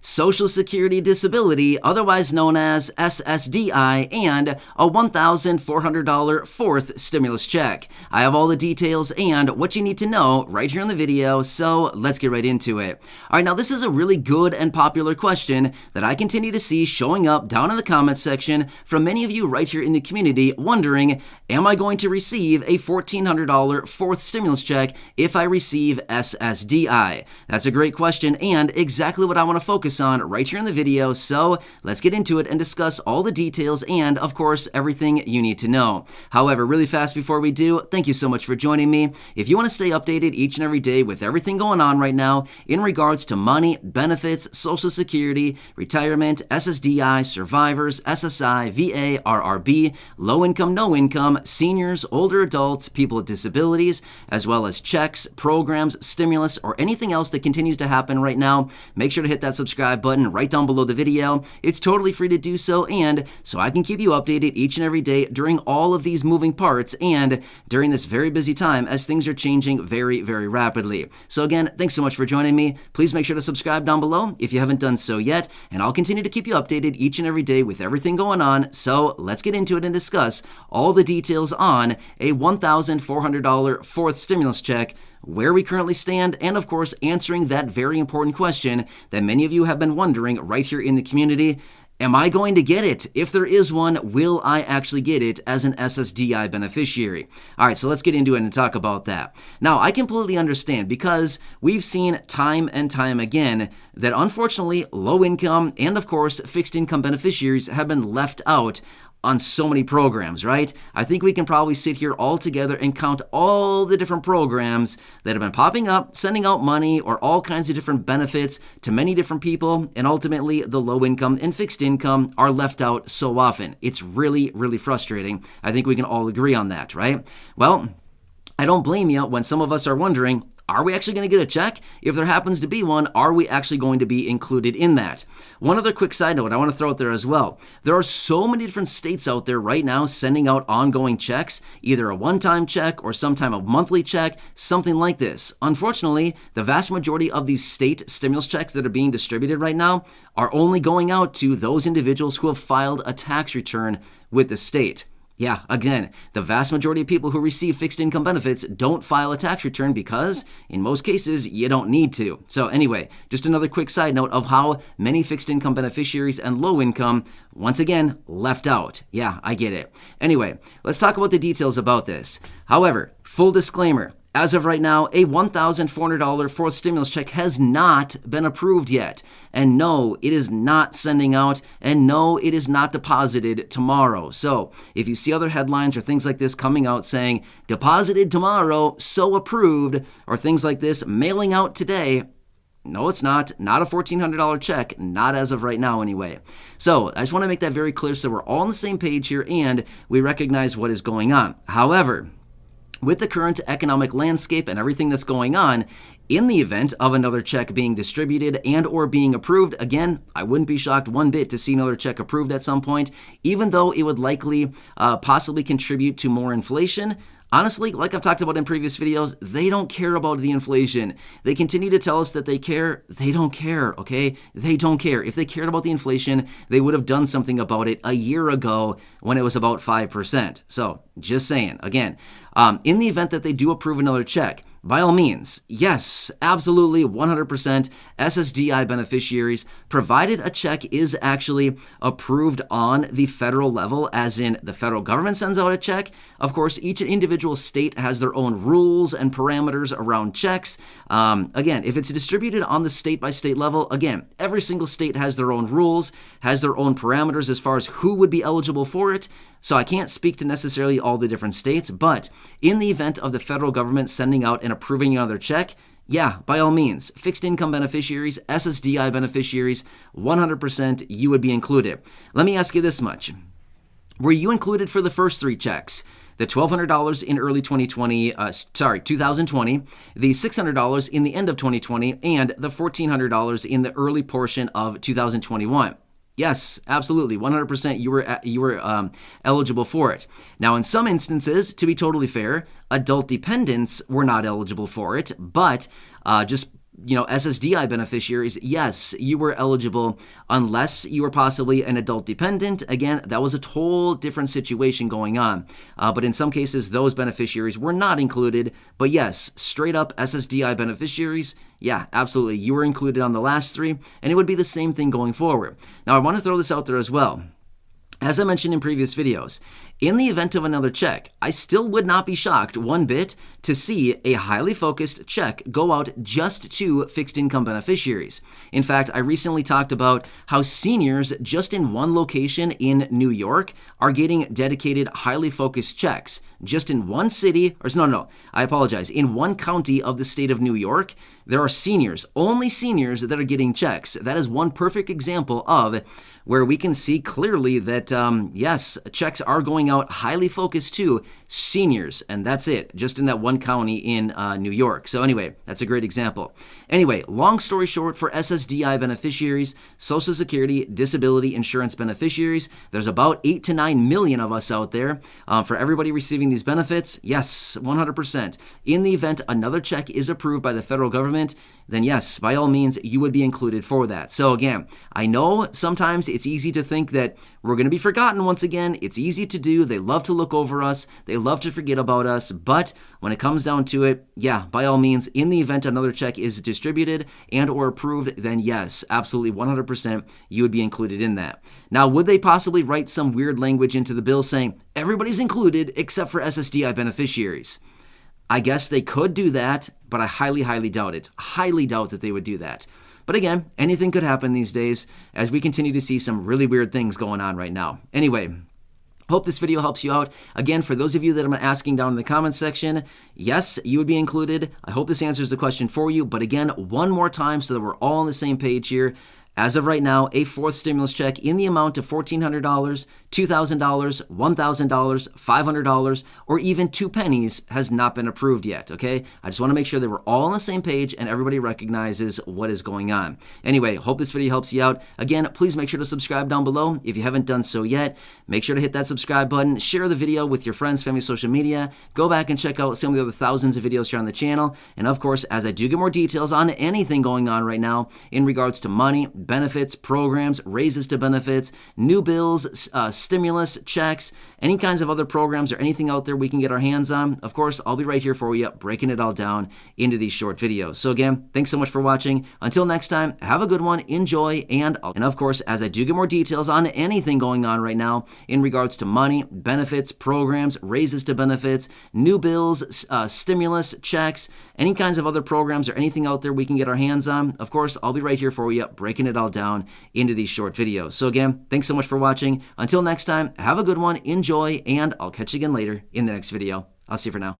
Social Security Disability, otherwise known as SSDI, and a $1,400 fourth stimulus check. I have all the details and what you need to know right here in the video, so let's get right into it. All right, now this is a really good and popular question that I continue to see showing up down in the comments section from many of you right here in the community wondering, am I going to receive a $1,400 fourth stimulus check if I receive SSDI? That's a great question and exactly what I want to focus on right here in the video, so let's get into it and discuss all the details and, of course, everything you need to know. However, really fast before we do, thank you so much for joining me. If you want to stay updated each and every day with everything going on right now in regards to money, benefits, Social Security, retirement, SSDI, survivors, SSI, VA, RRB, low income, no income, seniors, older adults, people with disabilities, as well as checks, programs, stimulus, or anything else that continues to happen right now, make sure to hit that subscribe button right down below the video. It's totally free to do so, and so I can keep you updated each and every day during all of these moving parts and during this very busy time as things are changing very, very rapidly. So again, thanks so much for joining me. Please make sure to subscribe down below if you haven't done so yet, and I'll continue to keep you updated each and every day with everything going on. So let's get into it and discuss all the details on a $1,400 fourth stimulus check, where we currently stand, and of course answering that very important question that many of you have been wondering right here in the community. Am I going to get it? If there is one, will I actually get it as an SSDI beneficiary? All right, so let's get into it and talk about that. Now, I completely understand because we've seen time and time again that unfortunately low income and of course fixed income beneficiaries have been left out on so many programs, right? I think we can probably sit here all together and count all the different programs that have been popping up, sending out money or all kinds of different benefits to many different people, and ultimately the low income and fixed income are left out so often. It's really, really frustrating. I think we can all agree on that, right? Well, I don't blame you when some of us are wondering, are we actually going to get a check? If there happens to be one, are we actually going to be included in that? One other quick side note I want to throw out there as well. There are so many different states out there right now sending out ongoing checks, either a one-time check or sometime a monthly check, something like this. Unfortunately, the vast majority of these state stimulus checks that are being distributed right now are only going out to those individuals who have filed a tax return with the state. Yeah, again, the vast majority of people who receive fixed income benefits don't file a tax return because, in most cases, you don't need to. So anyway, just another quick side note of how many fixed income beneficiaries and low income, once again, left out. Yeah, I get it. Anyway, let's talk about the details about this. However, full disclaimer, as of right now, a $1,400 fourth stimulus check has not been approved yet. And no, it is not sending out, and no, it is not deposited tomorrow. So if you see other headlines or things like this coming out saying, deposited tomorrow, so approved, or things like this, mailing out today, no, it's not. Not a $1,400 check, not as of right now anyway. So I just want to make that very clear so we're all on the same page here and we recognize what is going on. However, with the current economic landscape and everything that's going on, in the event of another check being distributed and or being approved, again, I wouldn't be shocked one bit to see another check approved at some point, even though it would likely possibly contribute to more inflation. Honestly, like I've talked about in previous videos, they don't care about the inflation. They continue to tell us that they care. They don't care, okay? They don't care. If they cared about the inflation, they would have done something about it a year ago when it was about 5%. So, just saying, again, in the event that they do approve another check, by all means, yes, absolutely, 100% SSDI beneficiaries, provided a check is actually approved on the federal level, as in the federal government sends out a check. Of course, each individual state has their own rules and parameters around checks. Again, if it's distributed on the state-by-state level, again, every single state has their own rules, has their own parameters as far as who would be eligible for it. So I can't speak to necessarily all the different states, but in the event of the federal government sending out and approving another check, yeah, by all means, fixed income beneficiaries, SSDI beneficiaries, 100% you would be included. Let me ask you this much. Were you included for the first three checks? The $1,200 in early 2020, the $600 in the end of 2020, and the $1,400 in the early portion of 2021. Yes, absolutely. 100% you were eligible for it. Now, in some instances, to be totally fair, adult dependents were not eligible for it, but just SSDI beneficiaries, yes, you were eligible unless you were possibly an adult dependent. Again, that was a whole different situation going on. But in some cases, those beneficiaries were not included. But yes, straight up SSDI beneficiaries, yeah, absolutely. You were included on the last three, and it would be the same thing going forward. Now, I want to throw this out there as well. As I mentioned in previous videos, in the event of another check, I still would not be shocked one bit to see a highly focused check go out just to fixed income beneficiaries. In fact, I recently talked about how seniors just in one location in New York are getting dedicated highly focused checks. Just in one city, I apologize, in one county of the state of New York, there are seniors, only seniors that are getting checks. That is one perfect example of where we can see clearly that, yes, checks are going out highly focused to seniors, and that's it, just in that one county in New York. So anyway, that's a great example. Anyway, long story short, for SSDI beneficiaries, Social Security disability insurance beneficiaries, there's about 8 to 9 million of us out there. For everybody receiving these benefits, yes, 100%. In the event another check is approved by the federal government, then yes, by all means, you would be included for that. So again, I know sometimes it's easy to think that we're going to be forgotten once again. It's easy to do. They love to look over us. They love to forget about us. But when it comes down to it, yeah, by all means, in the event another check is distributed and or approved, then yes, absolutely 100% you would be included in that. Now, would they possibly write some weird language into the bill saying everybody's included except for SSDI beneficiaries? I guess they could do that, but I highly, highly doubt it. Highly doubt that they would do that. But again, anything could happen these days as we continue to see some really weird things going on right now. Anyway, hope this video helps you out. Again, for those of you that I'm asking down in the comments section, yes, you would be included. I hope this answers the question for you. But again, one more time so that we're all on the same page here. As of right now, a fourth stimulus check in the amount of $1,400, $2,000, $1,000, $500, or even 2 pennies has not been approved yet, okay? I just want to make sure that we're all on the same page and everybody recognizes what is going on. Anyway, hope this video helps you out. Again, please make sure to subscribe down below if you haven't done so yet. Make sure to hit that subscribe button, share the video with your friends, family, social media. Go back and check out some of the other thousands of videos here on the channel. And of course, as I do get more details on anything going on right now in regards to money, benefits, programs, raises to benefits, new bills, stimulus, checks, any kinds of other programs or anything out there we can get our hands on, of course, I'll be right here for you, breaking it all down into these short videos. So again, thanks so much for watching. Until next time, have a good one, enjoy, and of course, as I do get more details on anything going on right now in regards to money, benefits, programs, raises to benefits, new bills, stimulus, checks, any kinds of other programs or anything out there we can get our hands on, of course, I'll be right here for you, breaking it all down into these short videos. So again, thanks so much for watching. Until next time, have a good one, enjoy, and I'll catch you again later in the next video. I'll see you for now.